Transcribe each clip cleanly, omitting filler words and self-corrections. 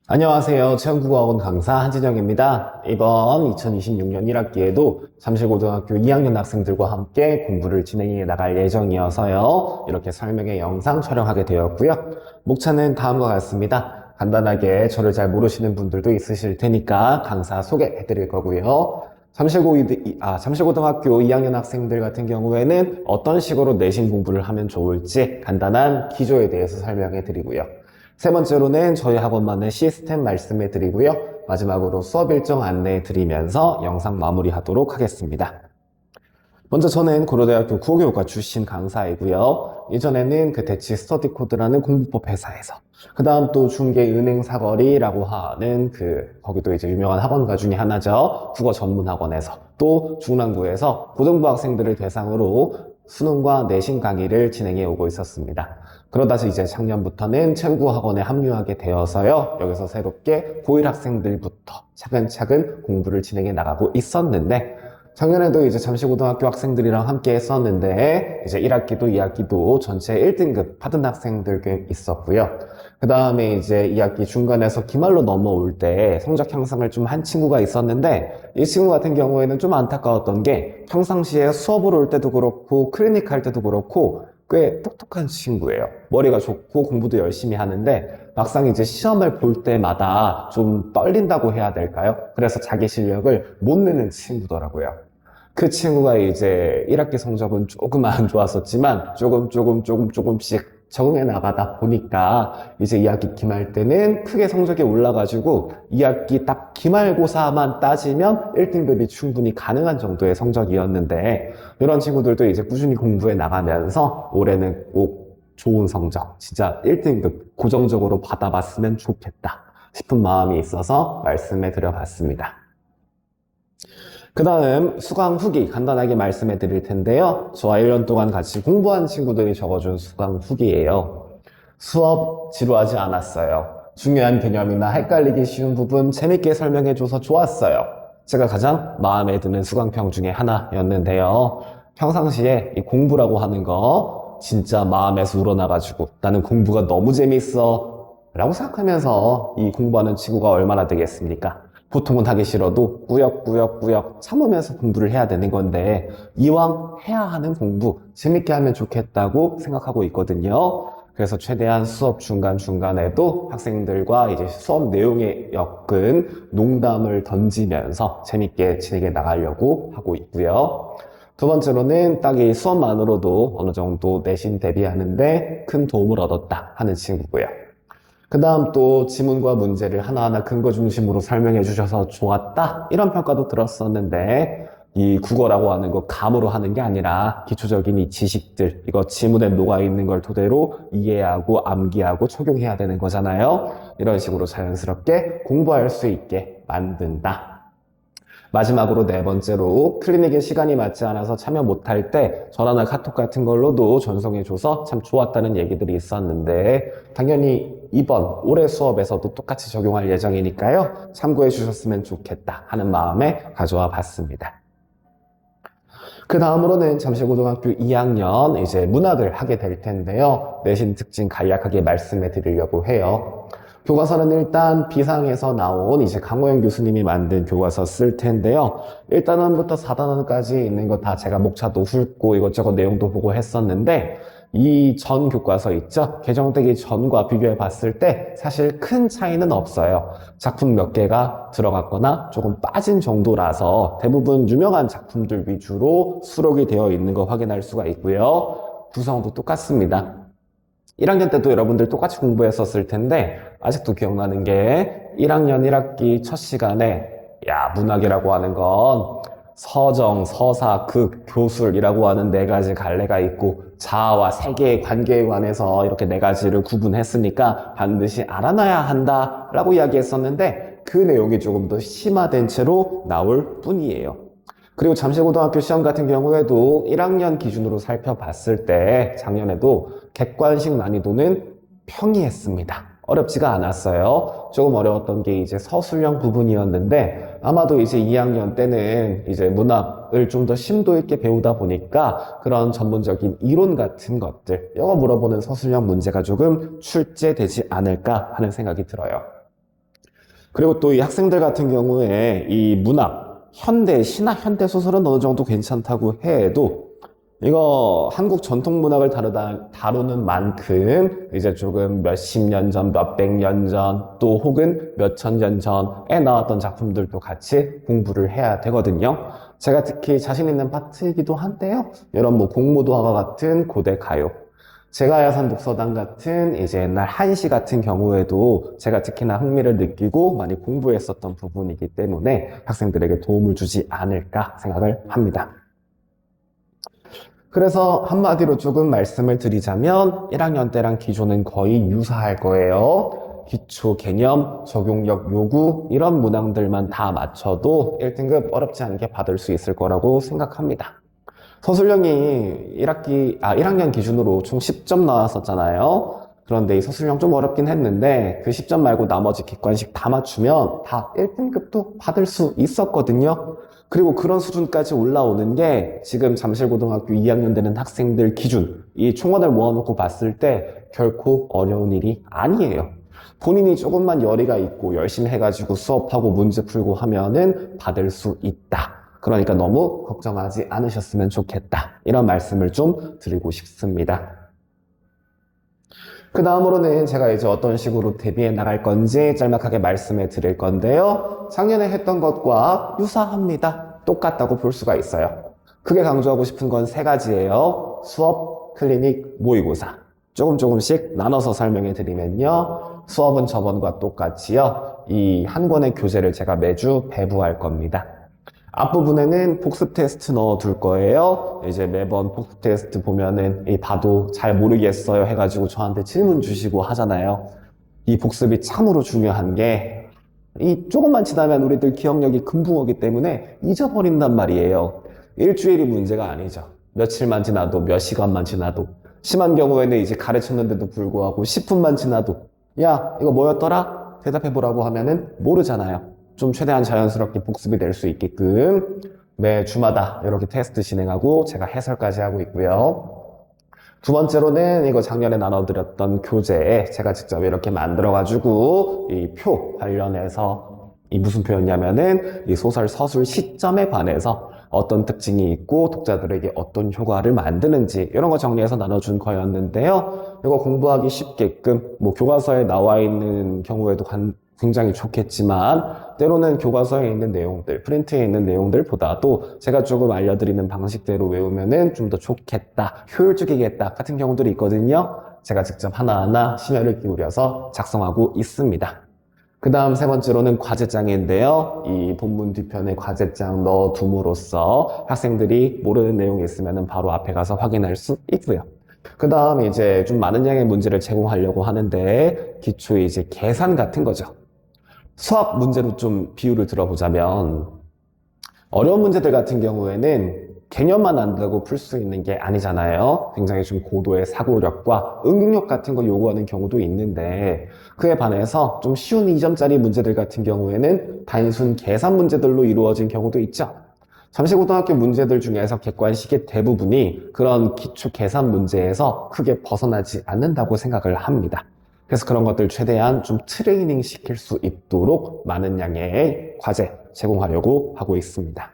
안녕하세요. 체험국어학원 강사 한진영입니다. 이번 2026년 1학기에도 잠실고등학교 2학년 학생들과 함께 공부를 진행해 나갈 예정이어서요. 이렇게 설명의 영상 촬영하게 되었고요. 목차는 다음과 같습니다. 간단하게 저를 잘 모르시는 분들도 있으실 테니까 강사 소개해 드릴 거고요. 잠실고등학교 2학년 학생들 같은 경우에는 어떤 식으로 내신 공부를 하면 좋을지 간단한 기조에 대해서 설명해 드리고요. 세 번째로는 저희 학원만의 시스템 말씀해 드리고요. 마지막으로 수업 일정 안내해 드리면서 영상 마무리하도록 하겠습니다. 먼저 저는 고려대학교 국어교육과 출신 강사이고요. 이전에는 그 대치 스터디 코드라는 공부법 회사에서, 그 다음 또 중개은행사거리라고 하는 거기도 이제 유명한 학원가 중에 하나죠. 국어 전문 학원에서, 또 중랑구에서 고등부 학생들을 대상으로 수능과 내신 강의를 진행해 오고 있었습니다. 그러다 이제 작년부터는 체육국어 학원에 합류하게 되어서요. 여기서 새롭게 고1 학생들부터 차근차근 공부를 진행해 나가고 있었는데, 작년에도 이제 잠실고등학교 학생들이랑 함께 했었는데, 이제 1학기도 2학기도 전체 1등급 받은 학생들 꽤 있었고요. 그 다음에 이제 2학기 중간에서 기말로 넘어올 때 성적 향상을 좀 한 친구가 있었는데, 이 친구 같은 경우에는 좀 안타까웠던 게 평상시에 수업을 올 때도 그렇고 클리닉 할 때도 그렇고 꽤 똑똑한 친구예요. 머리가 좋고 공부도 열심히 하는데 막상 이제 시험을 볼 때마다 좀 떨린다고 해야 될까요? 그래서 자기 실력을 못 내는 친구더라고요. 그 친구가 이제 1학기 성적은 조금 안 좋았었지만 조금씩 적응해 나가다 보니까 이제 2학기 기말 때는 크게 성적이 올라가지고 2학기 딱 기말고사만 따지면 1등급이 충분히 가능한 정도의 성적이었는데, 이런 친구들도 이제 꾸준히 공부해 나가면서 올해는 꼭 좋은 성적, 진짜 1등급 고정적으로 받아봤으면 좋겠다 싶은 마음이 있어서 말씀해 드려봤습니다. 그 다음 수강 후기 간단하게 말씀해 드릴 텐데요. 저와 1년 동안 같이 공부한 친구들이 적어준 수강 후기예요. 수업 지루하지 않았어요. 중요한 개념이나 헷갈리기 쉬운 부분 재밌게 설명해줘서 좋았어요. 제가 가장 마음에 드는 수강평 중에 하나였는데요. 평상시에 이 공부라고 하는 거 진짜 마음에서 우러나가지고 나는 공부가 너무 재밌어 라고 생각하면서 이 공부하는 친구가 얼마나 되겠습니까? 보통은 하기 싫어도 꾸역꾸역 참으면서 공부를 해야 되는 건데, 이왕 해야 하는 공부 재밌게 하면 좋겠다고 생각하고 있거든요. 그래서 최대한 수업 중간중간에도 학생들과 이제 수업 내용에 엮은 농담을 던지면서 재밌게 진행해 나가려고 하고 있고요. 두 번째로는 딱 이 수업만으로도 어느 정도 내신 대비하는데 큰 도움을 얻었다 하는 친구고요. 그 다음 또 지문과 문제를 하나하나 근거 중심으로 설명해 주셔서 좋았다 이런 평가도 들었었는데, 이 국어라고 하는 거 감으로 하는 게 아니라 기초적인 이 지식들, 이거 지문에 녹아있는 걸 토대로 이해하고 암기하고 적용해야 되는 거잖아요. 이런 식으로 자연스럽게 공부할 수 있게 만든다. 마지막으로 네 번째로 클리닉에 시간이 맞지 않아서 참여 못할 때 전화나 카톡 같은 걸로도 전송해줘서 참 좋았다는 얘기들이 있었는데, 당연히 이번 올해 수업에서도 똑같이 적용할 예정이니까요. 참고해 주셨으면 좋겠다 하는 마음에 가져와 봤습니다. 그 다음으로는 잠실고등학교 2학년 이제 문학을 하게 될 텐데요. 내신 특징 간략하게 말씀해 드리려고 해요. 교과서는 일단 비상에서 나온 이제 강호영 교수님이 만든 교과서 쓸 텐데요. 1단원부터 4단원까지 있는 거 다 제가 목차도 훑고 이것저것 내용도 보고 했었는데, 이 전 교과서 있죠? 개정되기 전과 비교해 봤을 때 사실 큰 차이는 없어요. 작품 몇 개가 들어갔거나 조금 빠진 정도라서 대부분 유명한 작품들 위주로 수록이 되어 있는 거 확인할 수가 있고요. 구성도 똑같습니다. 1학년 때도 여러분들 똑같이 공부했었을 텐데 아직도 기억나는 게 1학년 1학기 첫 시간에 야, 문학이라고 하는 건 서정, 서사, 극, 교술이라고 하는 네 가지 갈래가 있고 자아와 세계의 관계에 관해서 이렇게 네 가지를 구분했으니까 반드시 알아놔야 한다라고 이야기했었는데, 그 내용이 조금 더 심화된 채로 나올 뿐이에요. 그리고 잠실고등학교 시험 같은 경우에도 1학년 기준으로 살펴봤을 때 작년에도 객관식 난이도는 평이했습니다. 어렵지가 않았어요. 조금 어려웠던 게 이제 서술형 부분이었는데, 아마도 이제 2학년 때는 이제 문학을 좀 더 심도 있게 배우다 보니까 그런 전문적인 이론 같은 것들, 영어 물어보는 서술형 문제가 조금 출제되지 않을까 하는 생각이 들어요. 그리고 또 이 학생들 같은 경우에 이 문학, 현대, 신학, 현대 소설은 어느 정도 괜찮다고 해도 이거 한국 전통 문학을 다루는 만큼 이제 조금 몇십 년 전, 몇백 년 전, 또 혹은 몇천 년 전에 나왔던 작품들도 같이 공부를 해야 되거든요. 제가 특히 자신 있는 파트이기도 한데요. 이런 뭐 공무도화가 같은 고대 가요, 제가야산 독서당 같은 이제 옛날 한시 같은 경우에도 제가 특히나 흥미를 느끼고 많이 공부했었던 부분이기 때문에 학생들에게 도움을 주지 않을까 생각을 합니다. 그래서 한마디로 조금 말씀을 드리자면 1학년 때랑 기조는 거의 유사할 거예요. 기초 개념, 적용력 요구 이런 문항들만 다 맞춰도 1등급 어렵지 않게 받을 수 있을 거라고 생각합니다. 서술형이 1학년 기준으로 총 10점 나왔었잖아요. 그런데 이 서술형 좀 어렵긴 했는데 그 10점 말고 나머지 객관식 다 맞추면 다 1등급도 받을 수 있었거든요. 그리고 그런 수준까지 올라오는 게 지금 잠실고등학교 2학년 되는 학생들 기준, 이 총원을 모아놓고 봤을 때 결코 어려운 일이 아니에요. 본인이 조금만 열의가 있고 열심히 해가지고 수업하고 문제 풀고 하면은 받을 수 있다. 그러니까 너무 걱정하지 않으셨으면 좋겠다. 이런 말씀을 좀 드리고 싶습니다. 그 다음으로는 제가 이제 어떤 식으로 대비해 나갈 건지 짤막하게 말씀해 드릴 건데요. 작년에 했던 것과 유사합니다. 똑같다고 볼 수가 있어요. 크게 강조하고 싶은 건 3가지예요. 수업, 클리닉, 모의고사. 조금씩 나눠서 설명해 드리면요. 수업은 저번과 똑같이요. 이 한 권의 교재를 제가 매주 배부할 겁니다. 앞부분에는 복습 테스트 넣어둘 거예요. 이제 매번 복습 테스트 보면은 봐도 잘 모르겠어요 해가지고 저한테 질문 주시고 하잖아요. 이 복습이 참으로 중요한 게 이 조금만 지나면 우리들 기억력이 금붕어기 때문에 잊어버린단 말이에요. 일주일이 문제가 아니죠. 며칠만 지나도 몇 시간만 지나도 심한 경우에는 이제 가르쳤는데도 불구하고 10분만 지나도 야 이거 뭐였더라? 대답해보라고 하면은 모르잖아요. 좀 최대한 자연스럽게 복습이 될 수 있게끔 매 주마다 이렇게 테스트 진행하고 제가 해설까지 하고 있고요. 두 번째로는 이거 작년에 나눠드렸던 교재 제가 직접 이렇게 만들어가지고 이 표 관련해서 이 무슨 표였냐면은 이 소설 서술 시점에 관해서 어떤 특징이 있고 독자들에게 어떤 효과를 만드는지 이런 거 정리해서 나눠준 거였는데요. 이거 공부하기 쉽게끔 뭐 교과서에 나와 있는 경우에도 굉장히 좋겠지만 때로는 교과서에 있는 내용들, 프린트에 있는 내용들보다도 제가 조금 알려드리는 방식대로 외우면은 좀 더 좋겠다, 효율적이겠다 같은 경우들이 있거든요. 제가 직접 하나하나 심혈을 기울여서 작성하고 있습니다. 그 다음 3번째로는 과제장인데요. 이 본문 뒤편에 과제장 넣어둠으로써 학생들이 모르는 내용이 있으면 바로 앞에 가서 확인할 수 있고요. 그 다음 이제 좀 많은 양의 문제를 제공하려고 하는데 기초 이제 계산 같은 거죠. 수학 문제로 좀 비유를 들어보자면 어려운 문제들 같은 경우에는 개념만 안다고 풀 수 있는 게 아니잖아요. 굉장히 좀 고도의 사고력과 응용력 같은 걸 요구하는 경우도 있는데 그에 반해서 좀 쉬운 2점짜리 문제들 같은 경우에는 단순 계산 문제들로 이루어진 경우도 있죠. 잠실고등학교 문제들 중에서 객관식의 대부분이 그런 기초 계산 문제에서 크게 벗어나지 않는다고 생각을 합니다. 그래서 그런 것들 최대한 좀 트레이닝 시킬 수 있도록 많은 양의 과제 제공하려고 하고 있습니다.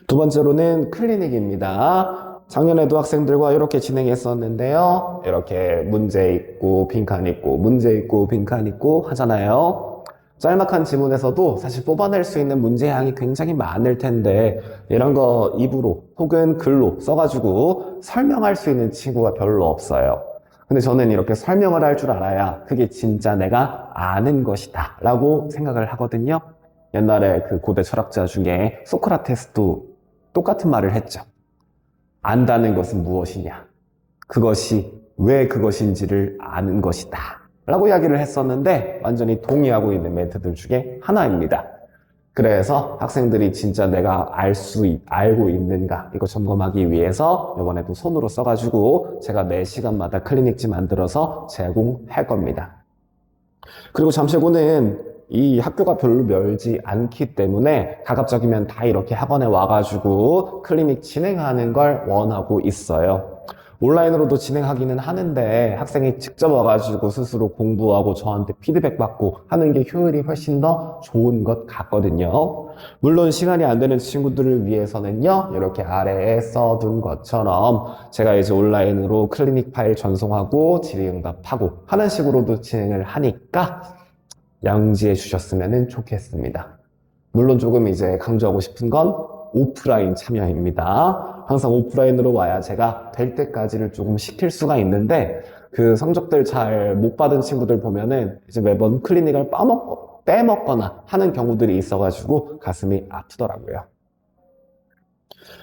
두 번째로는 클리닉입니다. 작년에도 학생들과 이렇게 진행했었는데요. 이렇게 문제 있고 빈칸 있고 문제 있고 빈칸 있고 하잖아요. 짤막한 지문에서도 사실 뽑아낼 수 있는 문제량이 굉장히 많을 텐데 이런 거 입으로 혹은 글로 써가지고 설명할 수 있는 친구가 별로 없어요. 근데 저는 이렇게 설명을 할 줄 알아야 그게 진짜 내가 아는 것이다 라고 생각을 하거든요. 옛날에 그 고대 철학자 중에 소크라테스도 똑같은 말을 했죠. 안다는 것은 무엇이냐? 그것이 왜 그것인지를 아는 것이다 라고 이야기를 했었는데 완전히 동의하고 있는 멘트들 중에 하나입니다. 그래서 학생들이 진짜 내가 알고 있는가 이거 점검하기 위해서 이번에도 손으로 써가지고 제가 매 시간마다 클리닉지 만들어서 제공할 겁니다. 그리고 잠실고는 이 학교가 별로 멀지 않기 때문에 가급적이면 다 이렇게 학원에 와가지고 클리닉 진행하는 걸 원하고 있어요. 온라인으로도 진행하기는 하는데 학생이 직접 와가지고 스스로 공부하고 저한테 피드백 받고 하는 게 효율이 훨씬 더 좋은 것 같거든요. 물론 시간이 안 되는 친구들을 위해서는요, 이렇게 아래에 써둔 것처럼 제가 이제 온라인으로 클리닉 파일 전송하고 질의응답하고 하는 식으로도 진행을 하니까 양지해 주셨으면 좋겠습니다. 물론 조금 이제 강조하고 싶은 건 오프라인 참여입니다. 항상 오프라인으로 와야 제가 될 때까지를 조금 시킬 수가 있는데 그 성적들 잘 못 받은 친구들 보면은 이제 매번 클리닉을 빼먹거나 하는 경우들이 있어가지고 가슴이 아프더라고요.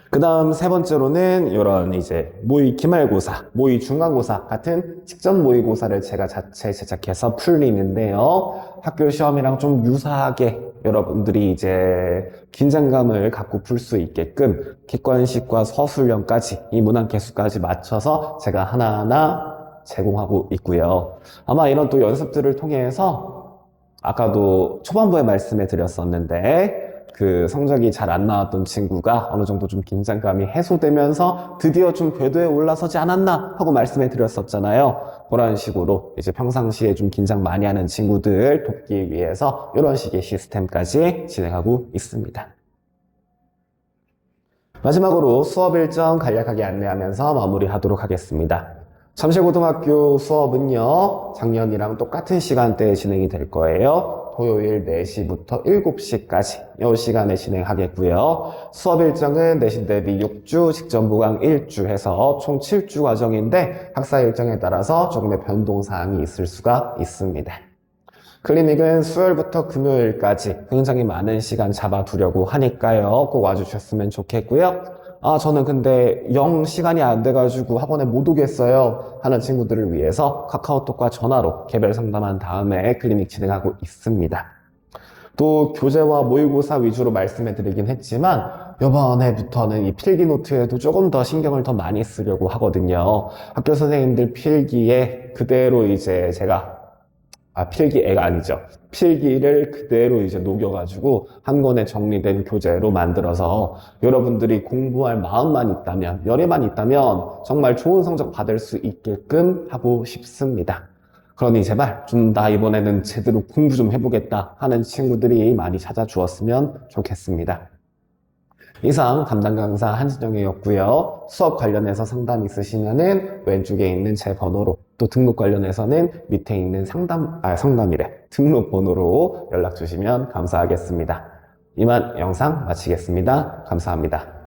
그 다음 세 번째로는 이런 이제 모의 기말고사, 모의 중간고사 같은 직전 모의고사를 제가 자체 제작해서 풀리는데요. 학교 시험이랑 좀 유사하게 여러분들이 이제 긴장감을 갖고 풀 수 있게끔 객관식과 서술형까지 이 문항 개수까지 맞춰서 제가 하나하나 제공하고 있고요. 아마 이런 또 연습들을 통해서 아까도 초반부에 말씀해 드렸었는데 그 성적이 잘 안 나왔던 친구가 어느 정도 좀 긴장감이 해소되면서 드디어 좀 궤도에 올라서지 않았나 하고 말씀해 드렸었잖아요. 그런 식으로 이제 평상시에 좀 긴장 많이 하는 친구들 돕기 위해서 이런 식의 시스템까지 진행하고 있습니다. 마지막으로 수업 일정 간략하게 안내하면서 마무리하도록 하겠습니다. 잠실고등학교 수업은요, 작년이랑 똑같은 시간대에 진행이 될 거예요. 토요일 4시부터 7시까지 이 시간에 진행하겠고요. 수업 일정은 내신 대비 6주, 직전 보강 1주 해서 총 7주 과정인데 학사 일정에 따라서 조금의 변동사항이 있을 수가 있습니다. 클리닉은 수요일부터 금요일까지 굉장히 많은 시간 잡아두려고 하니까요. 꼭 와주셨으면 좋겠고요. 저는 근데 시간이 안 돼가지고 학원에 못 오겠어요 하는 친구들을 위해서 카카오톡과 전화로 개별 상담한 다음에 클리닉 진행하고 있습니다. 또 교재와 모의고사 위주로 말씀해 드리긴 했지만 이번에부터는 이 필기노트에도 조금 더 신경을 더 많이 쓰려고 하거든요. 학교 선생님들 필기에 그대로 이제 제가 필기애가 아니죠. 필기를 그대로 이제 녹여가지고 한 권에 정리된 교재로 만들어서 여러분들이 공부할 마음만 있다면, 열의만 있다면 정말 좋은 성적 받을 수 있게끔 하고 싶습니다. 그러니 제발 좀 나 이번에는 제대로 공부 좀 해보겠다 하는 친구들이 많이 찾아주었으면 좋겠습니다. 이상 담당 강사 한진영이었고요. 수업 관련해서 상담 있으시면은 왼쪽에 있는 제 번호로, 또 등록 관련해서는 밑에 있는 등록 번호로 연락 주시면 감사하겠습니다. 이만 영상 마치겠습니다. 감사합니다.